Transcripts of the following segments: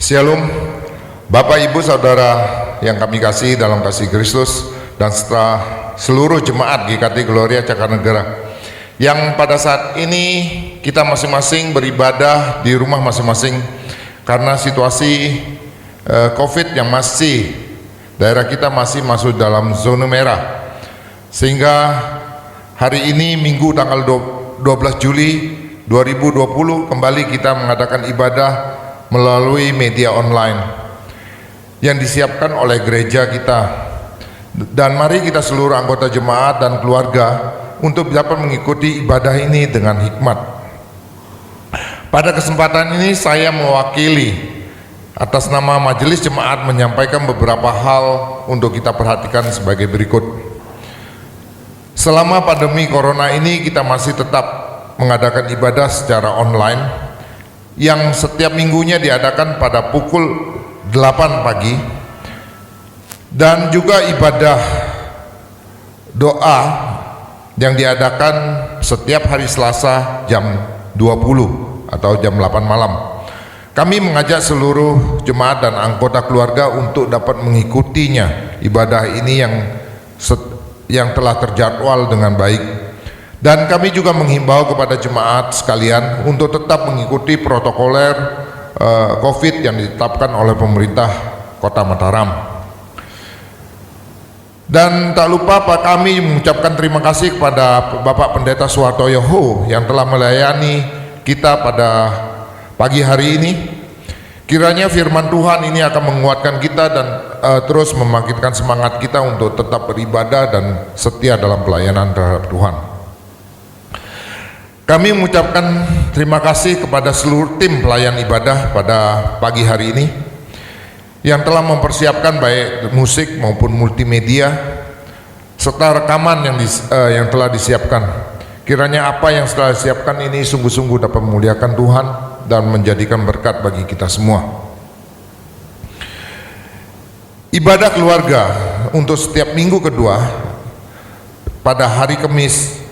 Shalom, Bapak Ibu Saudara yang kami kasih dalam kasih Kristus dan seluruh jemaat GKT Gloria Cakarnegara yang pada saat ini kita masing-masing beribadah di rumah masing-masing karena situasi COVID yang masih daerah kita masih masuk dalam zona merah, sehingga hari ini Minggu tanggal 12 Juli 2020 kembali kita mengadakan ibadah melalui media online yang disiapkan oleh gereja kita. Dan mari kita seluruh anggota jemaat dan keluarga untuk dapat mengikuti ibadah ini dengan hikmat. Pada kesempatan ini saya mewakili atas nama majelis jemaat menyampaikan beberapa hal untuk kita perhatikan sebagai berikut. Selama pandemi corona ini kita masih tetap mengadakan ibadah secara online yang setiap minggunya diadakan pada pukul 8 pagi, dan juga ibadah doa yang diadakan setiap hari Selasa jam 20 atau jam 8 malam. Kami mengajak seluruh jemaat dan anggota keluarga untuk dapat mengikutinya ibadah ini yang telah terjadwal dengan baik. Dan kami juga menghimbau kepada jemaat sekalian untuk tetap mengikuti protokoler COVID yang ditetapkan oleh pemerintah Kota Mataram. Dan tak lupa kami mengucapkan terima kasih kepada Bapak Pendeta Suhartoyo yang telah melayani kita pada pagi hari ini. Kiranya firman Tuhan ini akan menguatkan kita dan terus membangkitkan semangat kita untuk tetap beribadah dan setia dalam pelayanan terhadap Tuhan. Kami mengucapkan terima kasih kepada seluruh tim pelayan ibadah pada pagi hari ini yang telah mempersiapkan baik musik maupun multimedia serta rekaman yang telah disiapkan. Kiranya apa yang telah disiapkan ini sungguh-sungguh dapat memuliakan Tuhan dan menjadikan berkat bagi kita semua. Ibadah keluarga untuk setiap minggu kedua pada hari Kamis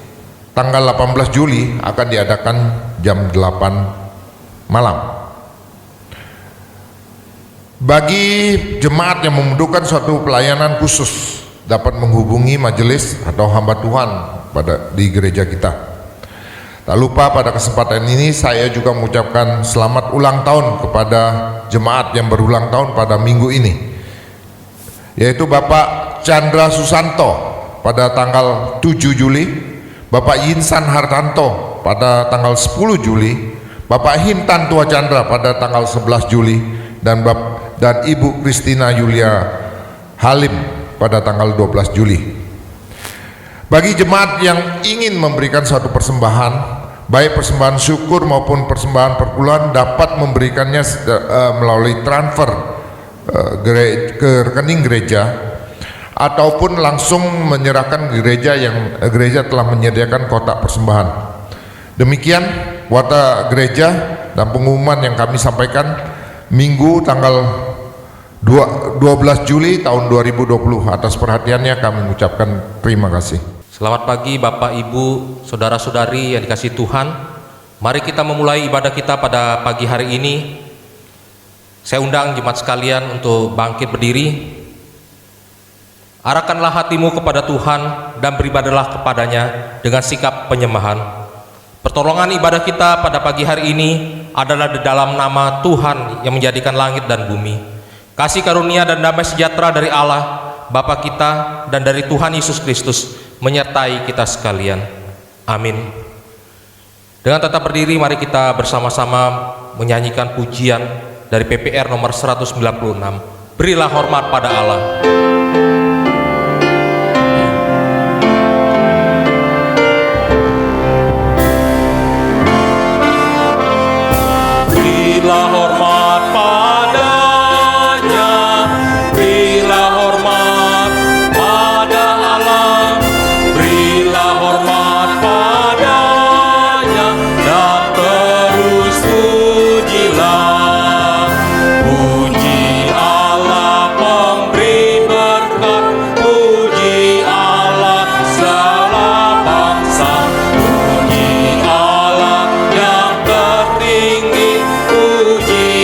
tanggal 18 Juli akan diadakan jam 8 malam. Bagi jemaat yang membutuhkan suatu pelayanan khusus dapat menghubungi majelis atau hamba Tuhan di gereja kita. Tak lupa pada kesempatan ini saya juga mengucapkan selamat ulang tahun kepada jemaat yang berulang tahun pada minggu ini, yaitu Bapak Chandra Susanto pada tanggal 7 Juli, Bapak Yinsan Hartanto pada tanggal 10 Juli, Bapak Hintan Tua Chandra pada tanggal 11 Juli, dan Ibu Kristina Yulia Halim pada tanggal 12 Juli. Bagi jemaat yang ingin memberikan suatu persembahan, baik persembahan syukur maupun persembahan perpuluhan, dapat memberikannya melalui transfer ke rekening gereja ataupun langsung menyerahkan gereja yang gereja telah menyediakan kotak persembahan. Demikian watak gereja dan pengumuman yang kami sampaikan Minggu tanggal 12 Juli tahun 2020. Atas perhatiannya kami mengucapkan terima kasih. Selamat pagi Bapak Ibu, saudara-saudari yang dikasihi Tuhan. Mari kita memulai ibadah kita pada pagi hari ini. Saya undang jemaat sekalian untuk bangkit berdiri. Arahkanlah hatimu kepada Tuhan dan beribadahlah kepadanya dengan sikap penyembahan. Pertolongan ibadah kita pada pagi hari ini adalah di dalam nama Tuhan yang menjadikan langit dan bumi. Kasih karunia dan damai sejahtera dari Allah Bapa kita dan dari Tuhan Yesus Kristus menyertai kita sekalian. Amin. Dengan tetap berdiri, mari kita bersama-sama menyanyikan pujian dari PPR nomor 196. Berilah hormat pada Allah. Berilah hormat padanya, berilah hormat pada Allah, berilah hormat padanya, dan terus pujilah. Puji Allah pemberi berkat, puji Allah segala bangsa, puji Allah yang tertinggi, puji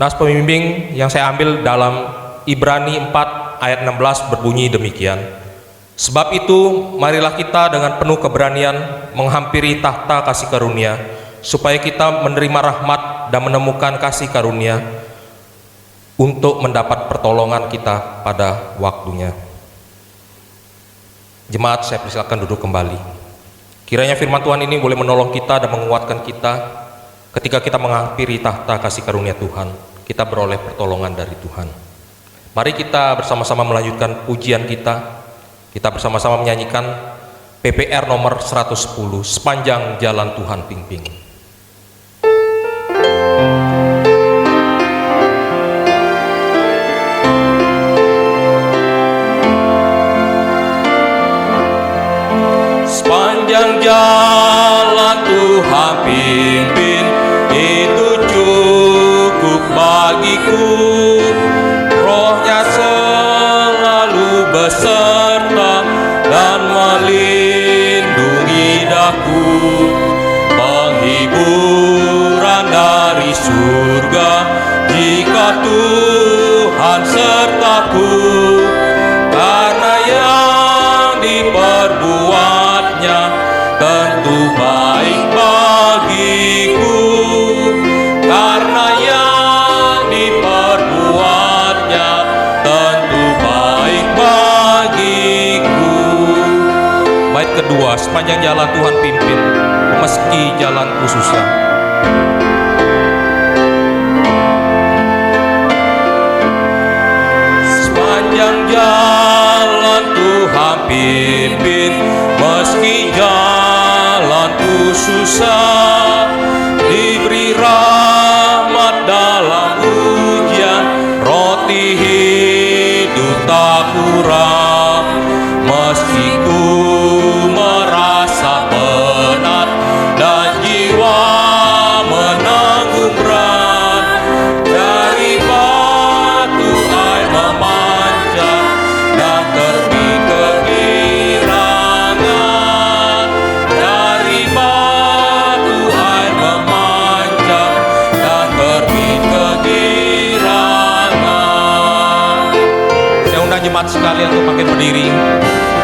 Nas pembimbing yang saya ambil dalam Ibrani 4 ayat 16 berbunyi demikian. Sebab itu, marilah kita dengan penuh keberanian menghampiri tahta kasih karunia, supaya kita menerima rahmat dan menemukan kasih karunia untuk mendapat pertolongan kita pada waktunya. Jemaat, saya persilakan duduk kembali. Kiranya firman Tuhan ini boleh menolong kita dan menguatkan kita ketika kita menghampiri tahta kasih karunia Tuhan. Kita beroleh pertolongan dari Tuhan. Mari kita bersama-sama melanjutkan pujian kita. Kita bersama-sama menyanyikan PPR nomor 110, Sepanjang Jalan Tuhan Pimpin. Sepanjang jalan Tuhan pimpin, itu cukup bagiku. Rohnya selalu beserta dan melindungi daku. Penghiburan dari surga jika Tuhan sertaku. Karena yang diperbuatnya tentu baik bagiku. Karena yang diperbuatnya tentu baik bagiku. Bait kedua, sepanjang jalan Tuhan pimpin, meski jalanku susah. Sepanjang jalan Tuhan pimpin, meski jalanku susah. Diberi rahmat dalam ujian, roti hidup tak kurang. Meski ku merasa penat dan jiwa menanggung berat, dari batu air memanjang dan terbit kegirangan. Dari batu air memanjang dan terbit kegirangan. Saya undang jemaat sekalian untuk makin berdiri.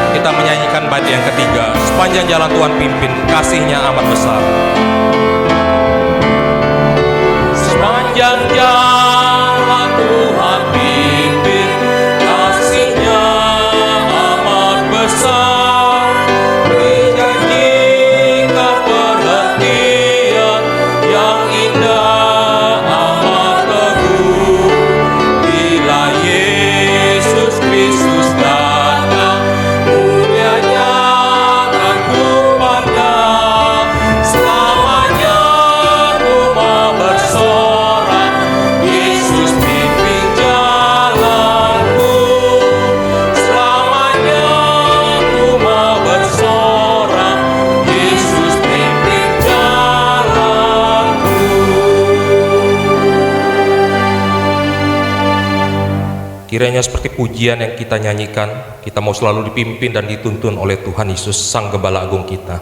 Kita menyanyikan bait yang ketiga, sepanjang jalan Tuhan pimpin, kasih-Nya amat besar. Sepanjang jalan Tuhan pimpin, kasih-Nya amat besar. Dijanjikan perhentian yang indah amat teguh. Bila Yesus Kristus datang, mulianya akan ku pandang. Selamanya ku mau bersorak, Yesus pimpin jalanku. Selamanya ku mau bersorak, Yesus pimpin jalanku. Kiranya seperti pujian yang kita nyanyikan, kita mau selalu dipimpin dan dituntun oleh Tuhan Yesus, Sang Gembala Agung kita.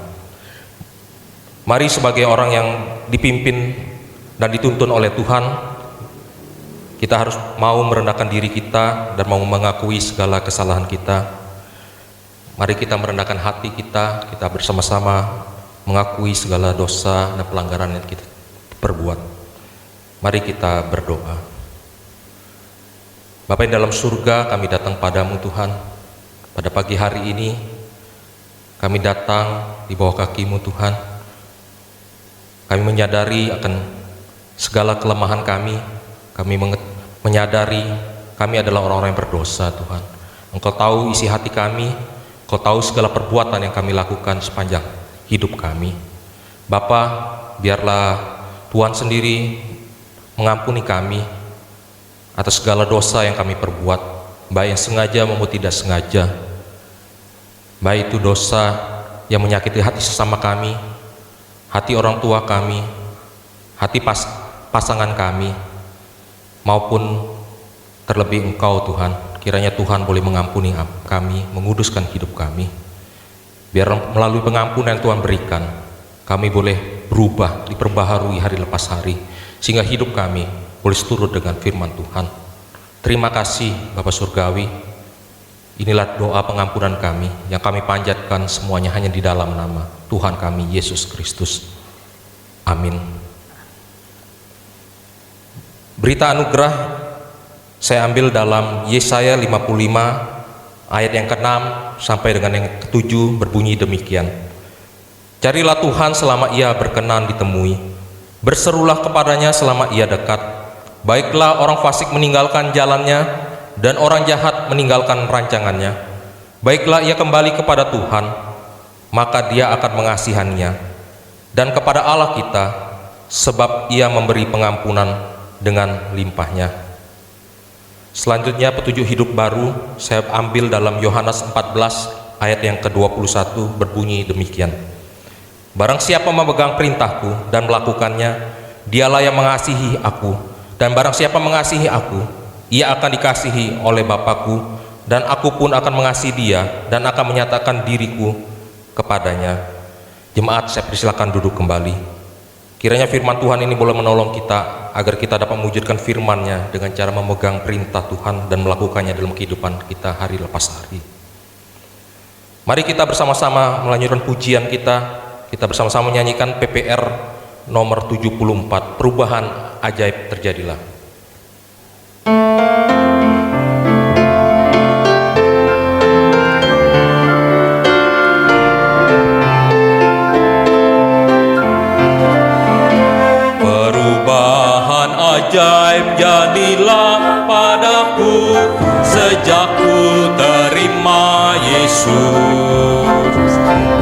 Mari sebagai orang yang dipimpin dan dituntun oleh Tuhan, kita harus mau merendahkan diri kita dan mau mengakui segala kesalahan kita. Mari kita merendahkan hati kita, kita bersama-sama mengakui segala dosa dan pelanggaran yang kita perbuat. Mari kita berdoa. Bapa yang dalam surga, kami datang padamu Tuhan. Pada pagi hari ini, kami datang di bawah kaki-Mu Tuhan. Kami menyadari akan segala kelemahan kami. Kami menyadari kami adalah orang-orang yang berdosa Tuhan. Engkau tahu isi hati kami, Engkau tahu segala perbuatan yang kami lakukan sepanjang hidup kami. Bapa, biarlah Tuhan sendiri mengampuni kami atas segala dosa yang kami perbuat, baik yang sengaja maupun tidak sengaja. Baik itu dosa yang menyakiti hati sesama kami, hati orang tua kami, hati pasangan kami, maupun terlebih Engkau Tuhan. Kiranya Tuhan boleh mengampuni kami, menguduskan hidup kami. Biar melalui pengampunan yang Tuhan berikan, kami boleh berubah, diperbaharui hari lepas hari, sehingga hidup kami boleh turut dengan firman Tuhan. Terima kasih Bapa Surgawi. Inilah doa pengampunan kami yang kami panjatkan semuanya hanya di dalam nama Tuhan kami Yesus Kristus. Amin. Berita anugerah saya ambil dalam Yesaya 55 ayat yang ke-6 sampai dengan yang ke-7 berbunyi demikian. Carilah Tuhan selama ia berkenan ditemui, berserulah kepadanya selama ia dekat. Baiklah orang fasik meninggalkan jalannya, dan orang jahat meninggalkan rancangannya. Baiklah ia kembali kepada Tuhan, maka dia akan mengasihaninya, dan kepada Allah kita, sebab ia memberi pengampunan dengan limpahnya. Selanjutnya petunjuk hidup baru saya ambil dalam Yohanes 14 ayat yang ke-21 berbunyi demikian. Barang siapa memegang perintahku dan melakukannya, dialah yang mengasihi aku, dan barang siapa mengasihi aku, ia akan dikasihi oleh Bapa-Ku, dan aku pun akan mengasihi dia dan akan menyatakan diriku kepadanya. Jemaat, saya persilakan duduk kembali. Kiranya firman Tuhan ini boleh menolong kita agar kita dapat mewujudkan firman-Nya dengan cara memegang perintah Tuhan dan melakukannya dalam kehidupan kita hari lepas hari. Mari kita bersama-sama melanjutkan pujian kita. Kita bersama-sama menyanyikan PPR nomor 74, Perubahan Ajaib Terjadilah. Perubahan ajaib jadilah padaku sejak ku terima Yesus.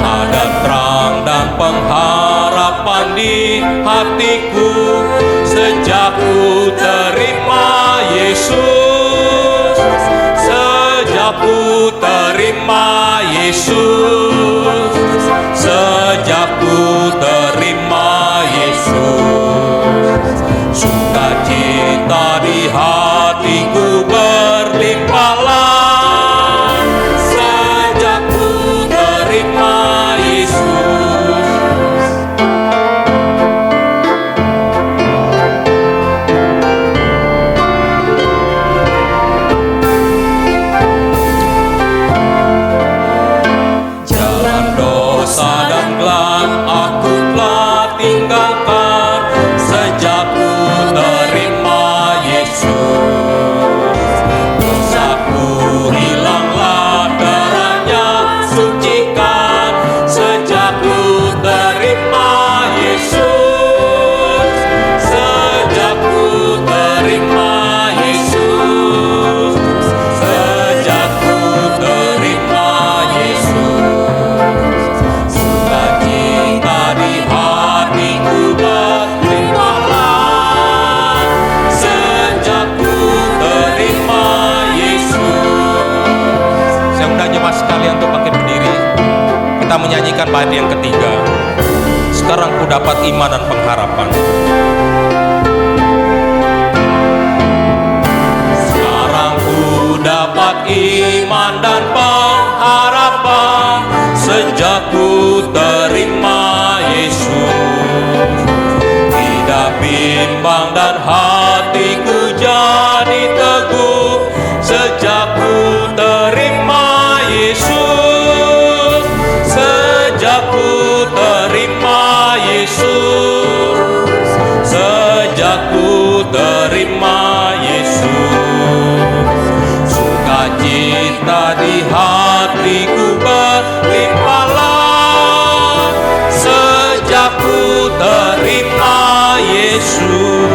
Ada terang dan pengharapan di hatiku sejak ku terima Yesus. Sejak ku terima Yesus. Sejak ku terima Yesus. Sukacita di hatiku berlimpahlah sejak ku terima Yesus. Jalan dosa dan gelap aku telah tinggalkan sejak ku terima Yesus. Dosaku hilanglah, darahnya sucikan sejak ku terima Yesus. Sejak ku terima Yesus. Sejak ku terima Yesus. Sukacita di hatiku berlimpahlah sejak ku terima Yesus. Saya undang jemaat sekalian untuk bangkit berdiri. Kita menyanyikan bait yang ketiga. Sekarang ku dapat iman dan pengharapan. Sekarang ku dapat iman dan pengharapan sejak ku terima Yesus. Tidak bimbang dan hatiku jadi teguh sejak ku terima Yesus. Sejak ku terima Yesus. Sejak ku terima Yesus. Sukacita di hatiku berlimpahlah sejak ku terima Yesus.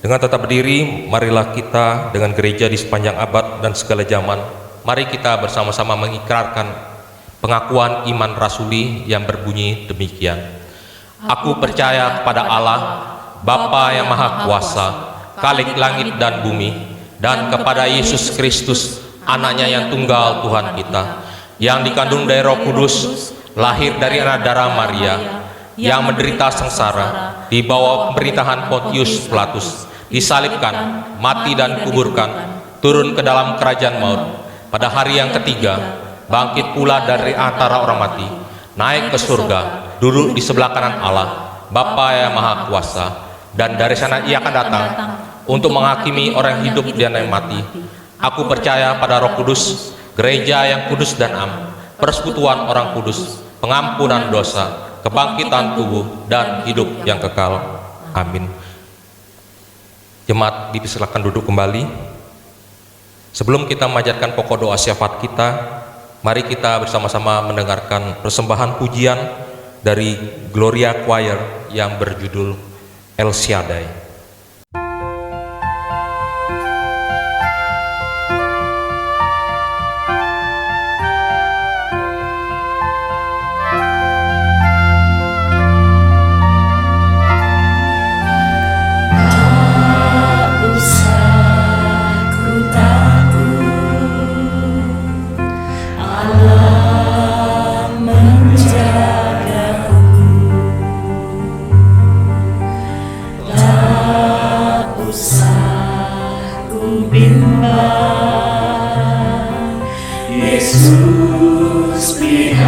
Dengan tetap berdiri, marilah kita dengan gereja di sepanjang abad dan segala zaman, mari kita bersama-sama mengikrarkan pengakuan iman rasuli yang berbunyi demikian. Aku percaya kepada Allah, Bapa yang Maha Kuasa, Khalik langit dan bumi, dan kepada Yesus Kristus, Anaknya yang tunggal Tuhan kita, yang dikandung dari Roh Kudus, lahir dari anak darah Maria, yang menderita sengsara di bawah pemerintahan Pontius Pilatus, disalibkan, mati dan kuburkan, turun ke dalam kerajaan maut, pada hari yang ketiga bangkit pula dari antara orang mati, naik ke surga, duduk di sebelah kanan Allah, Bapa yang Maha Kuasa, dan dari sana ia akan datang untuk menghakimi orang hidup dan yang mati. Aku percaya pada Roh Kudus, gereja yang kudus dan am, persekutuan orang kudus, pengampunan dosa, kebangkitan tubuh, dan hidup yang kekal. Amin. Jemaat dipersilakan duduk kembali. Sebelum kita memanjatkan pokok doa syafaat kita, mari kita bersama-sama mendengarkan persembahan pujian dari Gloria Choir yang berjudul El Shaddai. Yesus peliharaku,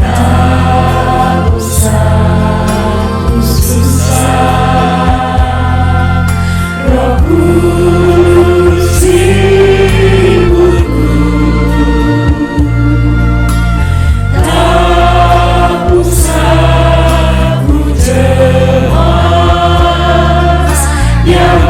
tak usah ku susah, Roh Kudus hiburku, tak usah ku cemas, yang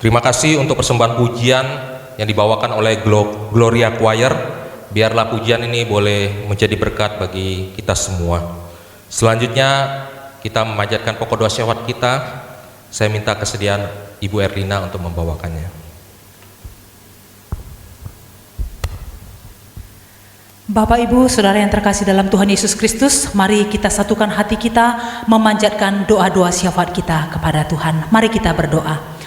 Terima kasih untuk persembahan pujian yang dibawakan oleh Gloria Choir. Biarlah pujian ini boleh menjadi berkat bagi kita semua. Selanjutnya kita memanjatkan pokok doa syafat kita. Saya minta kesediaan Ibu Erlina untuk membawakannya. Bapak Ibu Saudara yang terkasih dalam Tuhan Yesus Kristus, mari kita satukan hati kita memanjatkan doa-doa syafaat kita kepada Tuhan. Mari kita berdoa.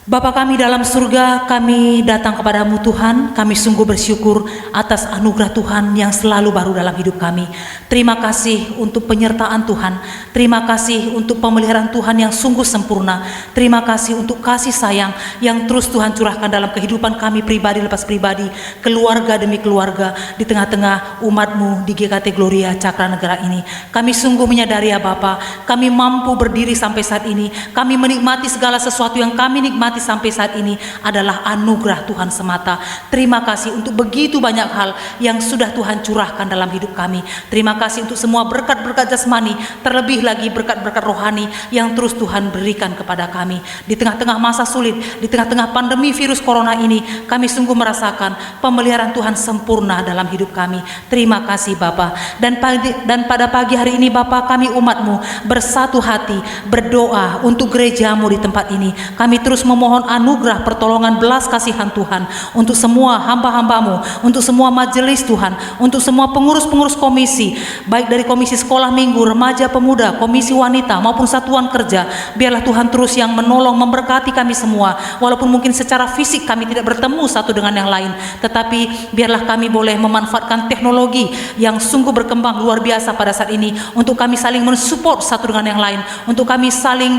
Bapa kami dalam surga, kami datang kepadamu Tuhan. Kami sungguh bersyukur atas anugerah Tuhan yang selalu baru dalam hidup kami. Terima kasih untuk penyertaan Tuhan. Terima kasih untuk pemeliharaan Tuhan yang sungguh sempurna. Terima kasih untuk kasih sayang yang terus Tuhan curahkan dalam kehidupan kami pribadi lepas pribadi, keluarga demi keluarga, di tengah-tengah umat-Mu di GKT Gloria Cakra Negara ini. Kami sungguh menyadari ya Bapa, kami mampu berdiri sampai saat ini. Kami menikmati segala sesuatu yang kami nikmati sampai saat ini adalah anugerah Tuhan semata. Terima kasih untuk begitu banyak hal yang sudah Tuhan curahkan dalam hidup kami. Terima kasih untuk semua berkat-berkat jasmani, terlebih lagi berkat-berkat rohani yang terus Tuhan berikan kepada kami. Di tengah-tengah masa sulit, di tengah-tengah pandemi virus corona ini, kami sungguh merasakan pemeliharaan Tuhan sempurna dalam hidup kami. Terima kasih Bapa. Dan pada pagi hari ini Bapa, kami umat-Mu bersatu hati berdoa untuk gereja-Mu di tempat ini. Kami terus memohon anugerah pertolongan belas kasihan Tuhan untuk semua hamba-hamba-Mu, untuk semua majelis Tuhan, untuk semua pengurus-pengurus komisi, baik dari komisi sekolah minggu, remaja pemuda, komisi wanita maupun satuan kerja. Biarlah Tuhan terus yang menolong, memberkati kami semua. Walaupun mungkin secara fisik kami tidak bertemu satu dengan yang lain, tetapi biarlah kami boleh memanfaatkan teknologi yang sungguh berkembang luar biasa pada saat ini untuk kami saling mensupport satu dengan yang lain, untuk kami saling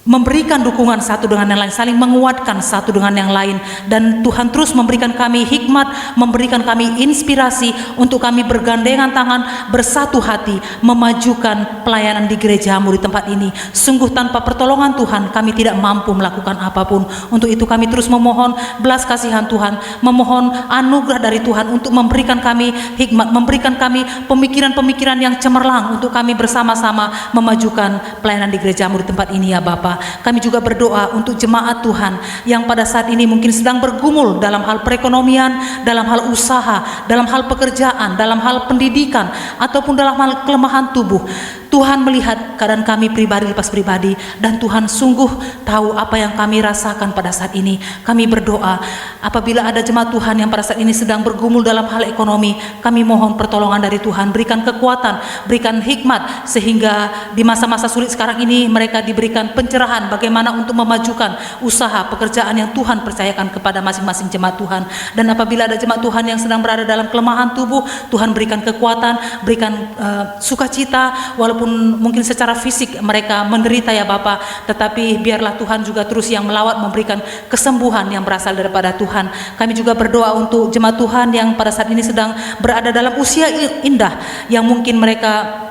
memberikan dukungan satu dengan yang lain, saling menguatkan satu dengan yang lain. Dan Tuhan terus memberikan kami hikmat, memberikan kami inspirasi untuk kami bergandengan tangan, bersatu hati memajukan pelayanan di gereja-Mu di tempat ini. Sungguh tanpa pertolongan Tuhan kami tidak mampu melakukan apapun. Untuk itu kami terus memohon belas kasihan Tuhan, memohon anugerah dari Tuhan untuk memberikan kami hikmat, memberikan kami pemikiran-pemikiran yang cemerlang untuk kami bersama-sama memajukan pelayanan di gereja-Mu di tempat ini ya Bapa. Kami juga berdoa untuk jemaat Tuhan yang pada saat ini mungkin sedang bergumul dalam hal perekonomian, dalam hal usaha, dalam hal pekerjaan, dalam hal pendidikan, ataupun dalam hal kelemahan tubuh. Tuhan melihat keadaan kami pribadi lepas pribadi, dan Tuhan sungguh tahu apa yang kami rasakan pada saat ini. Kami berdoa apabila ada jemaat Tuhan yang pada saat ini sedang bergumul dalam hal ekonomi, kami mohon pertolongan dari Tuhan, berikan kekuatan, berikan hikmat, sehingga di masa-masa sulit sekarang ini mereka diberikan pencerahan bagaimana untuk memajukan usaha pekerjaan yang Tuhan percayakan kepada masing-masing jemaat Tuhan. Dan apabila ada jemaat Tuhan yang sedang berada dalam kelemahan tubuh, Tuhan berikan kekuatan, berikan sukacita, walaupun mungkin secara fisik mereka menderita ya Bapa, tetapi biarlah Tuhan juga terus yang melawat, memberikan kesembuhan yang berasal daripada Tuhan. Kami juga berdoa untuk jemaat Tuhan yang pada saat ini sedang berada dalam usia indah, yang mungkin mereka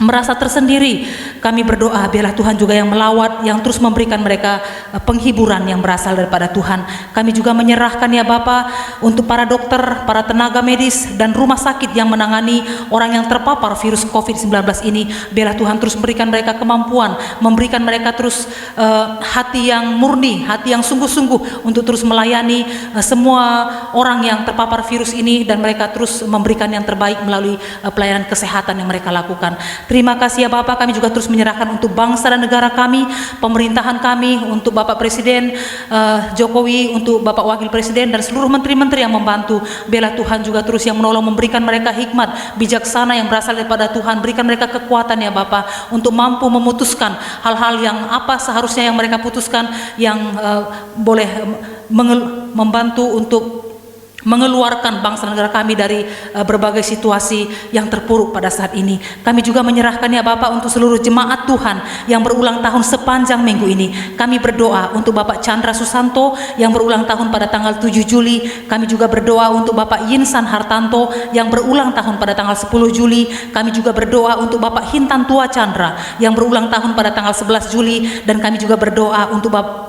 merasa tersendiri. Kami berdoa biarlah Tuhan juga yang melawat, yang terus memberikan mereka penghiburan yang berasal daripada Tuhan. Kami juga menyerahkan ya Bapa untuk para dokter, para tenaga medis dan rumah sakit yang menangani orang yang terpapar virus COVID-19 ini. Biarlah Tuhan terus memberikan mereka kemampuan, memberikan mereka terus hati yang murni, hati yang sungguh-sungguh untuk terus melayani semua orang yang terpapar virus ini, dan mereka terus memberikan yang terbaik melalui pelayanan kesehatan yang mereka lakukan. Terima kasih ya Bapak. Kami juga terus menyerahkan untuk bangsa dan negara kami, pemerintahan kami, untuk Bapak Presiden Jokowi, untuk Bapak Wakil Presiden dan seluruh menteri-menteri yang membantu. Biarlah Tuhan juga terus yang menolong, memberikan mereka hikmat, bijaksana yang berasal daripada Tuhan. Berikan mereka kekuatan ya Bapak untuk mampu memutuskan hal-hal yang apa seharusnya yang mereka putuskan, yang boleh membantu untuk mengeluarkan bangsa dan negara kami dari berbagai situasi yang terpuruk pada saat ini. Kami juga menyerahkan ya Bapak untuk seluruh jemaat Tuhan yang berulang tahun sepanjang minggu ini. Kami berdoa untuk Bapak Chandra Susanto yang berulang tahun pada tanggal 7 Juli. Kami juga berdoa untuk Bapak Yinsan Hartanto yang berulang tahun pada tanggal 10 Juli. Kami juga berdoa untuk Bapak Hintan Tua Chandra yang berulang tahun pada tanggal 11 Juli. Dan kami juga berdoa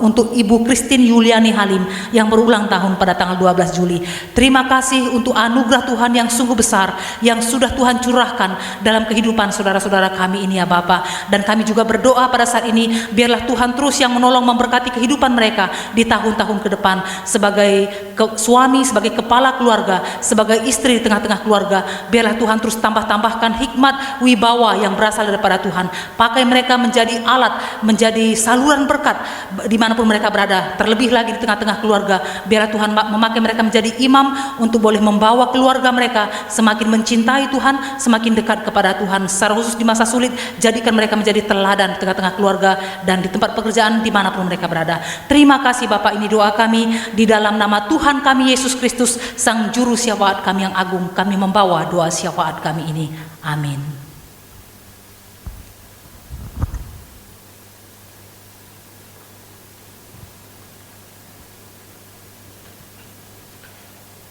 untuk Ibu Christine Yuliani Halim yang berulang tahun pada tanggal 12 Juli. Terima kasih untuk anugerah Tuhan yang sungguh besar yang sudah Tuhan curahkan dalam kehidupan saudara-saudara kami ini ya Bapa. Dan kami juga berdoa pada saat ini, biarlah Tuhan terus yang menolong memberkati kehidupan mereka di tahun-tahun ke depan sebagai suami, sebagai kepala keluarga, sebagai istri di tengah-tengah keluarga. Biarlah Tuhan terus tambahkan hikmat, wibawa yang berasal daripada Tuhan. Pakai mereka menjadi alat, menjadi saluran berkat dimanapun mereka berada. Terlebih lagi di tengah-tengah keluarga, biarlah Tuhan memakai mereka menjadi imam untuk boleh membawa keluarga mereka semakin mencintai Tuhan, semakin dekat kepada Tuhan. Secara khusus di masa sulit, jadikan mereka menjadi teladan di tengah-tengah keluarga dan di tempat pekerjaan dimanapun mereka berada. Terima kasih Bapak, ini doa kami di dalam nama Tuhan kami Yesus Kristus, Sang Juru Syafaat kami yang agung. Kami membawa doa syafaat kami ini. Amin.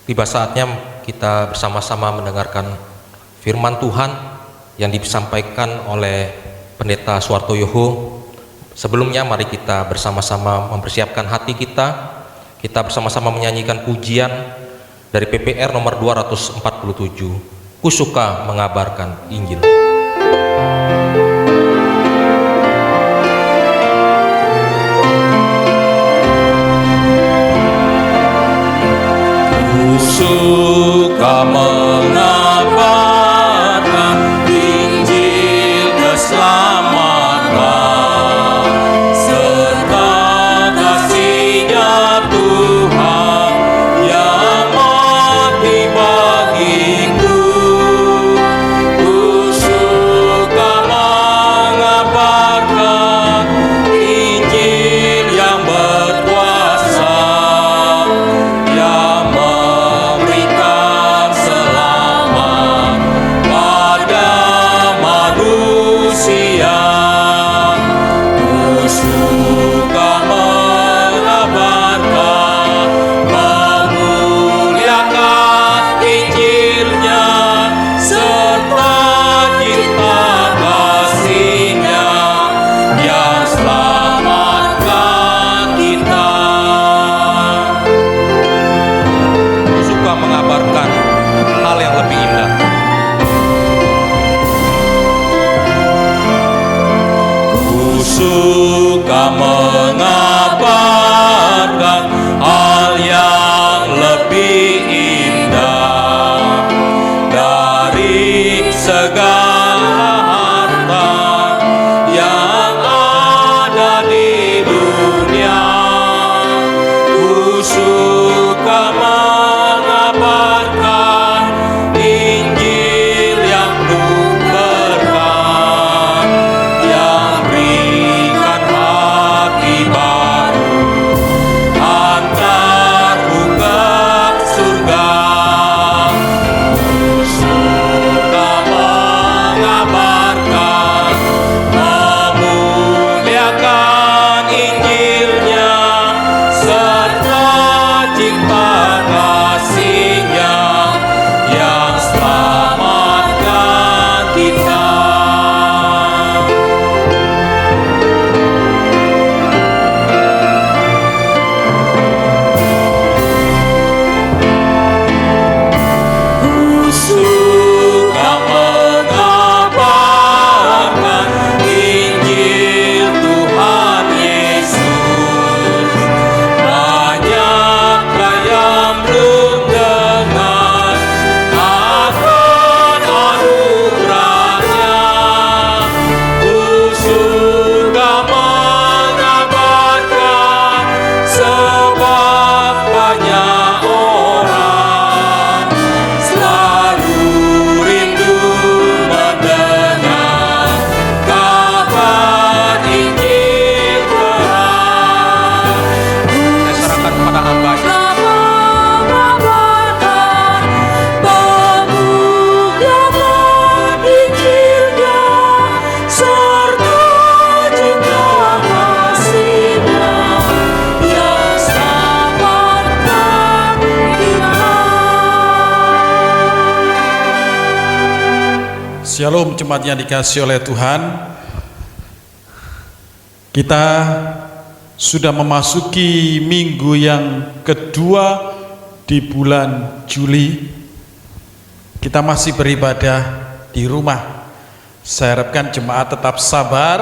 Tiba saatnya kita bersama-sama mendengarkan firman Tuhan yang disampaikan oleh Pendeta Suwarto Yoho. Sebelumnya mari kita bersama-sama mempersiapkan hati kita. Kita bersama-sama menyanyikan pujian dari PPR nomor 247. Ku suka mengabarkan Injil. Suka mengabarkan Injil keselamatan serta kasih-Nya Tuhan yang mati bagiku. Ku suka mengabarkan Injil yang berkuasa, yang memberikan selamat pada manusia. Ku suka mengabarkan, memuliakan Injil-Nya serta cinta kasih-Nya yang selamatkan kita. Ku suka mengabarkan hal yang lebih indah. Ku suka mengabarkan hal yang lebih indah dari segala harta yang ada di dunia. Ku suka mengabarkan Injil yang penuh berkat, yang berikan hati baru, antarku ke surga. Ku suka mengabarkan, memuliakan Injil-Nya serta cinta kasih-Nya yang selamatkan kita. Ku suka mengabarkan Injil Tuhan Yesus. Banyaklah yang belum dengar akan anugerah-Nya. Ku suka mengabarkan, sebab banyak orang selalu rindu mendengar kabar Injil terang. Saya serahkan kepada hamba-Nya. Mengabarkan, memuliakan Injil-Nya serta cinta kasih-Nya yang selamatkan kita. Shalom jemaat yang dikasihi oleh Tuhan. Kita sudah memasuki minggu yang kedua di bulan Juli kita masih beribadah di rumah. Saya harapkan jemaat tetap sabar,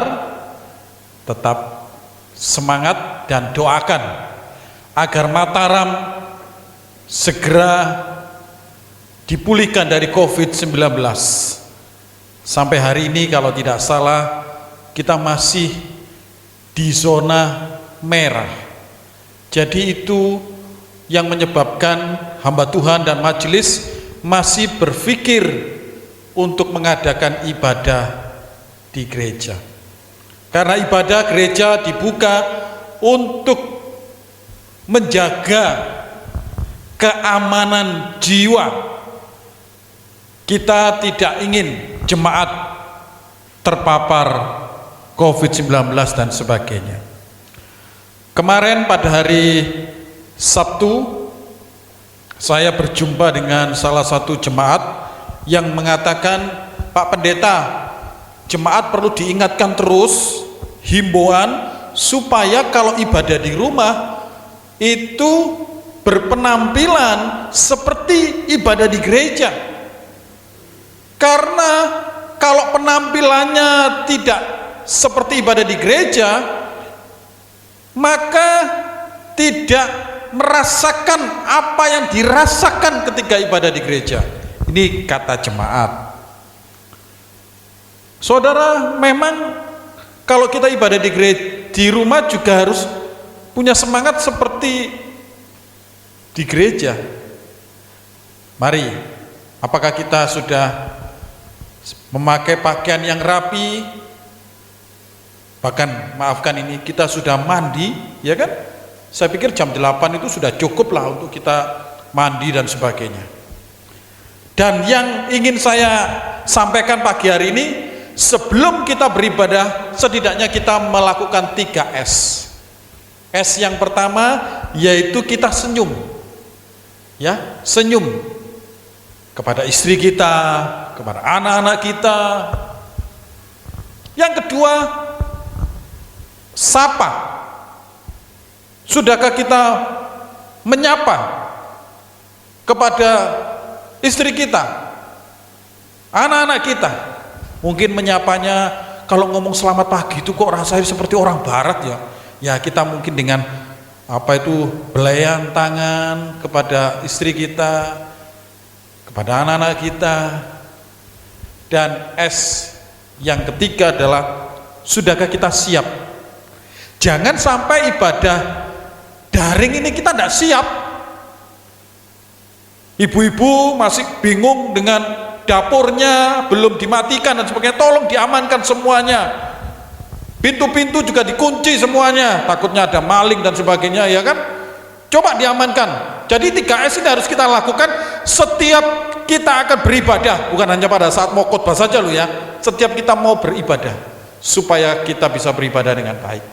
tetap semangat, dan doakan agar Mataram segera dipulihkan dari COVID-19. Sampai hari ini kalau tidak salah kita masih di zona merah. Jadi itu yang menyebabkan hamba Tuhan dan majelis masih berpikir untuk mengadakan ibadah di gereja. Karena ibadah gereja dibuka untuk menjaga keamanan jiwa. Kita tidak ingin jemaat terpapar COVID-19 dan sebagainya. Kemarin pada hari Sabtu saya berjumpa dengan salah satu jemaat yang mengatakan, Pak Pendeta, jemaat perlu diingatkan terus himbauan supaya kalau ibadah di rumah itu berpenampilan seperti ibadah di gereja. Karena kalau penampilannya tidak seperti ibadah di gereja, maka tidak merasakan apa yang dirasakan ketika ibadah di gereja. Ini kata jemaat. Saudara, memang kalau kita ibadah di gereja, di rumah juga harus punya semangat seperti di gereja. Mari, apakah kita sudah memakai pakaian yang rapi? Bahkan maafkan ini, kita sudah mandi, ya kan? Saya pikir jam 8 itu sudah cukup lah untuk kita mandi dan sebagainya. Dan yang ingin saya sampaikan pagi hari ini, sebelum kita beribadah, setidaknya kita melakukan 3S. S yang pertama yaitu kita senyum. Ya, senyum kepada istri kita, kepada anak-anak kita. Yang kedua, sapa. Sudahkah kita menyapa kepada istri kita, anak-anak kita? Mungkin menyapanya, kalau ngomong selamat pagi itu kok rasanya seperti orang barat ya. Ya, kita mungkin dengan belayan tangan kepada istri kita, kepada anak-anak kita. Dan S yang ketiga adalah, sudahkah kita siap? Jangan sampai ibadah daring ini kita tidak siap. Ibu-ibu masih bingung dengan dapurnya, belum dimatikan dan sebagainya. Tolong diamankan semuanya. Pintu-pintu juga dikunci semuanya, takutnya ada maling dan sebagainya, ya kan? Coba diamankan. Jadi 3S ini harus kita lakukan setiap kita akan beribadah, bukan hanya pada saat mau khotbah saja loh ya. Setiap kita mau beribadah, supaya kita bisa beribadah dengan baik,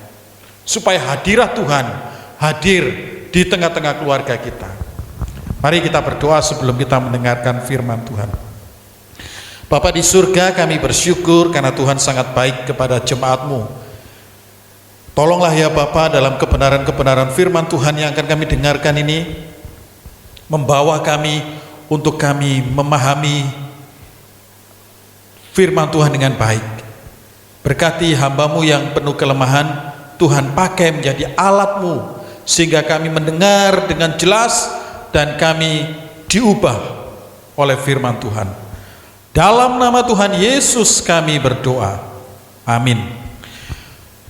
supaya hadirat Tuhan hadir di tengah-tengah keluarga kita. Mari kita berdoa sebelum kita mendengarkan firman Tuhan. Bapa di surga, kami bersyukur karena Tuhan sangat baik kepada jemaat-Mu. Tolonglah ya Bapa, dalam kebenaran-kebenaran firman Tuhan yang akan kami dengarkan ini, membawa kami untuk kami memahami firman Tuhan dengan baik. Berkati hamba-Mu yang penuh kelemahan, Tuhan pakai menjadi alat-Mu, sehingga kami mendengar dengan jelas dan kami diubah oleh firman Tuhan. Dalam nama Tuhan Yesus kami berdoa. Amin.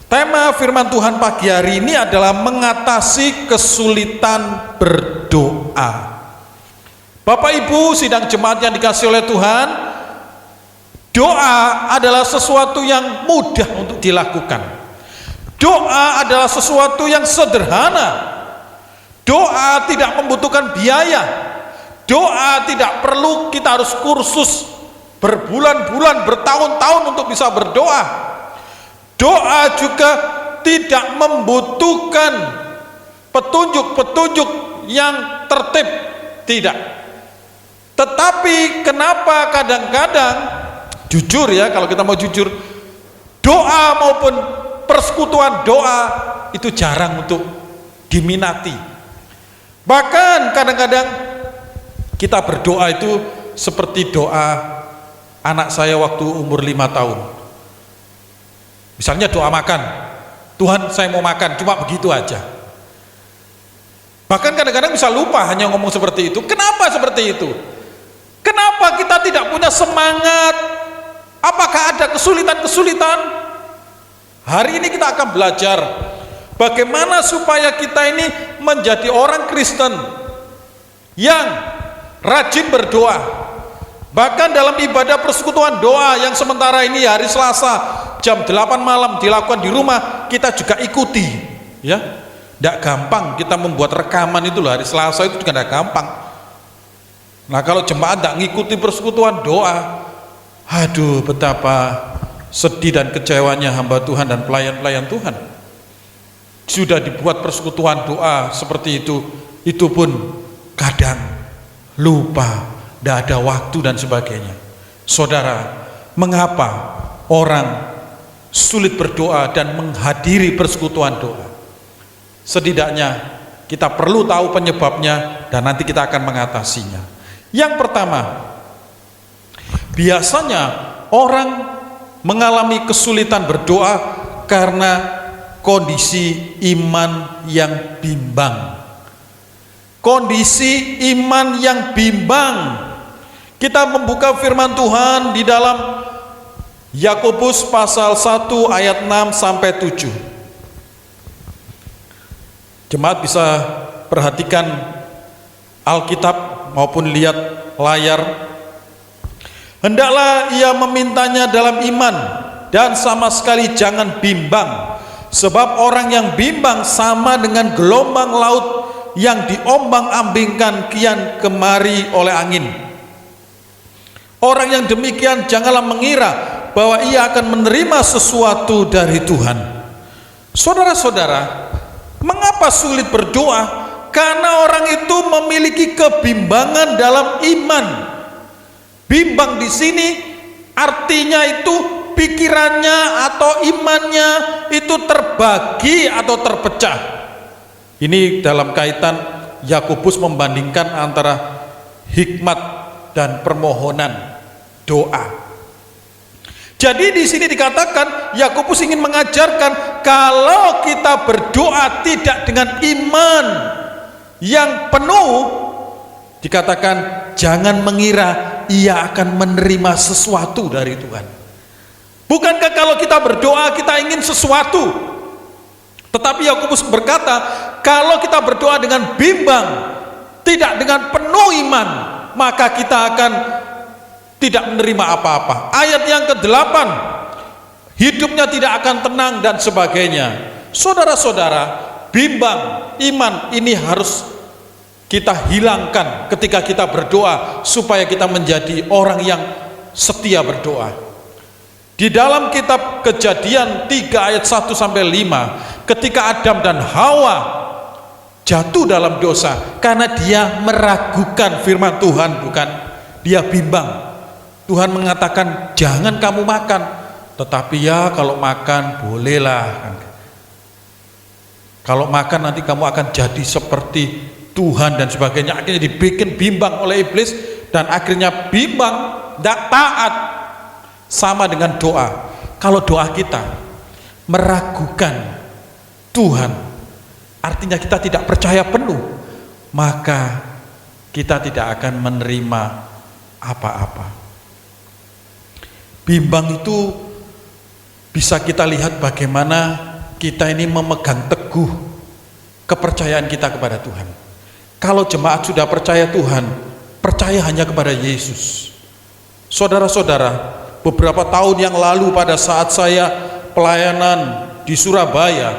Tema firman Tuhan pagi hari ini adalah mengatasi kesulitan berdoa. Bapak Ibu sidang jemaat yang dikasihi oleh Tuhan, doa adalah sesuatu yang mudah untuk dilakukan. Doa adalah sesuatu yang sederhana. Doa tidak membutuhkan biaya. Doa tidak perlu kita harus kursus berbulan-bulan, bertahun-tahun untuk bisa berdoa. Doa juga tidak membutuhkan petunjuk-petunjuk yang tertib, tidak. Tetapi kenapa kadang-kadang, jujur ya, kalau kita mau jujur, doa maupun persekutuan doa itu jarang untuk diminati. Bahkan kadang-kadang kita berdoa itu seperti doa anak saya waktu umur 5 tahun. Misalnya doa makan, Tuhan saya mau makan, cuma begitu aja. Bahkan kadang-kadang bisa lupa hanya ngomong seperti itu. Kenapa seperti itu? Kenapa kita tidak punya semangat? Apakah ada kesulitan-kesulitan? Hari ini kita akan belajar bagaimana supaya kita ini menjadi orang Kristen yang rajin berdoa. Bahkan dalam ibadah persekutuan doa yang sementara ini hari Selasa jam 8 malam dilakukan di rumah, kita juga ikuti, ya. Tidak gampang kita membuat rekaman itu loh, hari Selasa itu juga tidak gampang. Nah, kalau jemaat tidak ngikuti persekutuan doa, aduh betapa sedih dan kecewanya hamba Tuhan dan pelayan-pelayan Tuhan. Sudah dibuat persekutuan doa seperti itu pun kadang lupa, tidak ada waktu dan sebagainya. Saudara, mengapa orang sulit berdoa dan menghadiri persekutuan doa? Setidaknya kita perlu tahu penyebabnya dan nanti kita akan mengatasinya. Yang pertama, biasanya orang mengalami kesulitan berdoa karena kondisi iman yang bimbang. Kondisi iman yang bimbang. Kita membuka firman Tuhan di dalam Yakobus pasal 1 ayat 6 sampai 7. Jemaat bisa perhatikan Alkitab maupun lihat layar. Hendaklah ia memintanya dalam iman dan sama sekali jangan bimbang, sebab orang yang bimbang sama dengan gelombang laut yang diombang-ambingkan kian kemari oleh angin. Orang yang demikian janganlah mengira bahwa ia akan menerima sesuatu dari Tuhan. Saudara-saudara, mengapa sulit berdoa? Karena orang itu memiliki kebimbangan dalam iman. Bimbang di sini artinya itu pikirannya atau imannya itu terbagi atau terpecah. Ini dalam kaitan Yakobus membandingkan antara hikmat dan permohonan doa. Jadi di sini dikatakan Yakobus ingin mengajarkan kalau kita berdoa tidak dengan iman yang penuh, dikatakan jangan mengira ia akan menerima sesuatu dari Tuhan. Bukankah kalau kita berdoa kita ingin sesuatu? Tetapi Yakobus berkata, kalau kita berdoa dengan bimbang, tidak dengan penuh iman, maka kita akan tidak menerima apa-apa. Ayat yang ke-8, hidupnya tidak akan tenang dan sebagainya. Saudara-saudara, bimbang iman ini harus kita hilangkan ketika kita berdoa supaya kita menjadi orang yang setia berdoa. Di dalam kitab Kejadian 3 ayat 1 sampai 5, ketika Adam dan Hawa jatuh dalam dosa karena dia meragukan firman Tuhan, bukan dia bimbang. Tuhan mengatakan jangan kamu makan, tetapi ya kalau makan bolehlah. Kalau makan nanti kamu akan jadi seperti Tuhan dan sebagainya. Akhirnya dibikin bimbang oleh iblis dan akhirnya bimbang, tidak taat. Sama dengan doa. Kalau doa kita meragukan Tuhan, artinya kita tidak percaya penuh, maka kita tidak akan menerima apa-apa. Bimbang itu bisa kita lihat bagaimana kita ini memegang teguh kepercayaan kita kepada Tuhan. Kalau jemaat sudah percaya Tuhan, percaya hanya kepada Yesus. Saudara-saudara, beberapa tahun yang lalu pada saat saya pelayanan di Surabaya,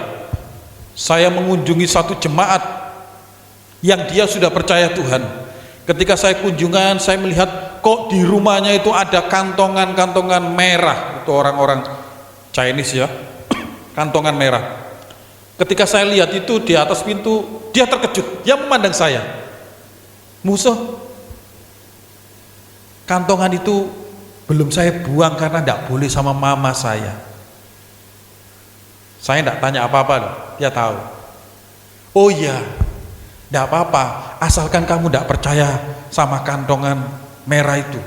saya mengunjungi satu jemaat yang dia sudah percaya Tuhan. Ketika saya kunjungan, saya melihat kok di rumahnya itu ada kantongan-kantongan merah. Itu orang-orang Chinese ya, kantongan merah. Ketika saya lihat itu di atas pintu, dia terkejut, dia memandang saya. Musuh, kantongan itu belum saya buang karena tidak boleh sama mama saya. Saya tidak tanya apa-apa loh, dia tahu. Oh iya, Tidak apa-apa, asalkan kamu tidak percaya sama kantongan merah itu.